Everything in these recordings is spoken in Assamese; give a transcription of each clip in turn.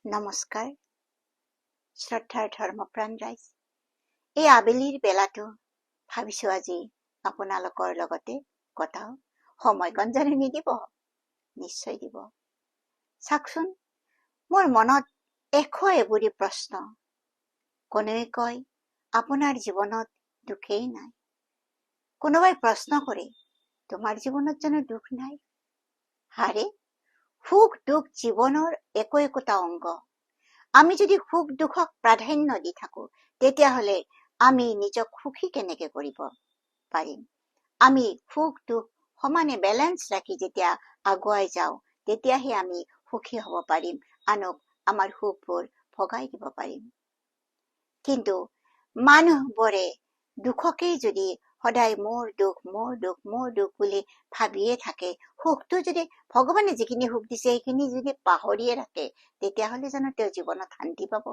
নমস্কাৰ, শ্ৰদ্ধাৰ ধৰ্মপ্ৰাণ ৰাইজ। এই আবেলিৰ বেলাটো ভাবিছো আজি আপোনালোকৰ লগতে কটাও। সময়কণ জানি নিদিব? নিশ্চয় দিব। চাওকচোন, মোৰ মনত এবুৰি প্ৰশ্ন। কোনোৱে কয় আপোনাৰ জীৱনত দুখেই নাই। কোনোবাই প্ৰশ্ন কৰে তোমাৰ জীৱনত জানো দুখ নাই? হাৰে, সুখ দুখ জীৱনৰ একোটা অংগ। আমি যদি সুখ দুখক প্ৰাধান্য দি থাকো, তেতিয়াহলে আমি নিজক সুখী কেনেকে কৰিব পাৰিম? আমি সুখ দুখ সমানে বেলেঞ্চ ৰাখি যেতিয়া আগুৱাই যাওঁ, তেতিয়াহে আমি সুখী হব পাৰিম, আনক আমাৰ সুখবোৰ ভগাই দিব পাৰিম। কিন্তু মানুহবোৰে দুখকেই যদি সদায় মোৰ দুখ মোৰ দুখ মোৰ দুখ বুলি ভাবিয়ে থাকে, সুখটো যদি ভগৱানে যিখিনি সুখ দিছে সেইখিনি যদি পাহৰিয়ে থাকে, তেতিয়াহলে জানো তেওঁ জীৱনত শান্তি পাব?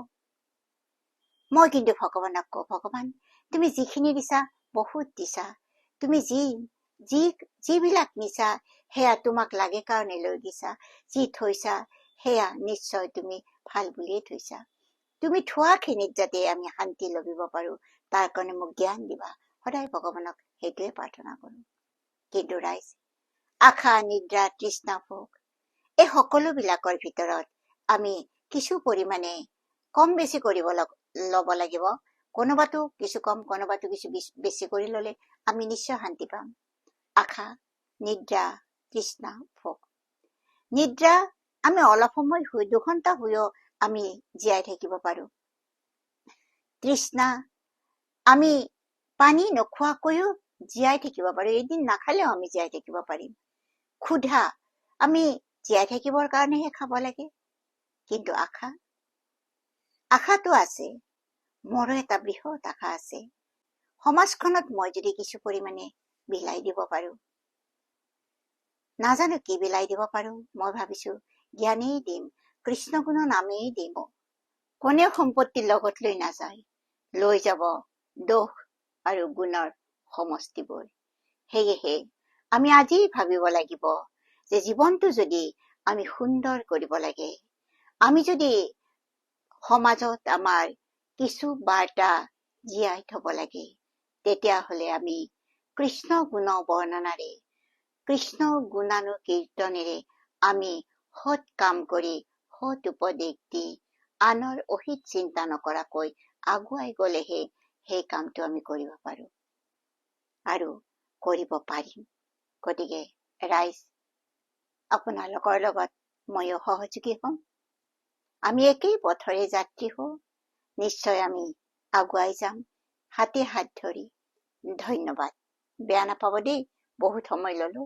মই কিন্তু ভগৱানক কওঁ, ভগৱান তুমি যিখিনি দিছা বহুত দিছা। তুমি যিবিলাক নিছা সেয়া তোমাক লাগে কাৰণে লৈ দিছা। যি থৈছা সেয়া নিশ্চয় তুমি ভাল বুলিয়ে থৈছা। তুমি থোৱাখিনিত যাতে আমি শান্তি লভিব পাৰো, তাৰ কাৰণে মোক জ্ঞান দিবা। সদায় ভগৱানক সেইটোৱে প্ৰাৰ্থনা কৰো। কিন্তু ৰাইজ, আশা নিদ্ৰা তৃষ্ণা ভোগ এই সকলো বিলাকৰ ভিতৰত আমি কিছু পৰিমাণে কম বেছি কৰিব লব লাগিব। কোনোবাতো কিছু কম, কোনোবাতো কিছু বেছি কৰি ললে আমি নিশ্চয় শান্তি পাম। আশা নিদ্ৰা তৃষ্ণা ভোগ। নিদ্ৰা আমি অলপ সময় শুই 2 ঘণ্টা শুইও আমি জীয়াই থাকিব পাৰো। তৃষ্ণা আমি পানী নোখোৱাকৈও জীয়াই থাকিব পাৰো। এদিন নাখালেও আমি জীয়াই থাকিব পাৰিম। ক্ষুধা আমি জীয়াই থাকিবৰ কাৰণেহে খাব লাগে। কিন্তু আশাটো আছে। মোৰো এটা বৃহৎ আশা আছে। সমাজখনত মই যদি কিছু পৰিমাণে বিলাই দিব পাৰো, নাজানো কি বিলাই দিব পাৰো। মই ভাবিছো জ্ঞানেই দিম, কৃষ্ণ গুণৰ নামেই দিম। কোনেও সম্পত্তি লগত লৈ নাযায়, লৈ যাব দোষ আৰু গুণৰ সমষ্টিবোৰ। সেয়েহে আমি আজি ভাবিব লাগিব যে জীৱনটো যদি আমি সুন্দৰ কৰিব লাগে, আমি যদি সমাজত আমাৰ কিছু বাৰ্তা জীয়াই থব লাগে, তেতিয়াহলে আমি কৃষ্ণ গুণ বৰ্ণনাৰে, কৃষ্ণ গুণানুকীৰ্তনেৰে আমি সৎ কাম কৰি সৎ উপদেশ দি আনৰ অহিত চিন্তা নকৰাকৈ আগুৱাই গলেহে সেই কামটো আমি কৰিব পাৰো আৰু কৰিব পাৰিম। গতিকে ৰাইজ, আপোনালোকৰ লগত ময়ো সহযোগী হম। আমি একেই পথৰে যাত্ৰী হওঁ। নিশ্চয় আমি আগুৱাই যাম হাতে হাত ধৰি। ধন্যবাদ। বেয়া নাপাব দেই, বহুত সময় ললো।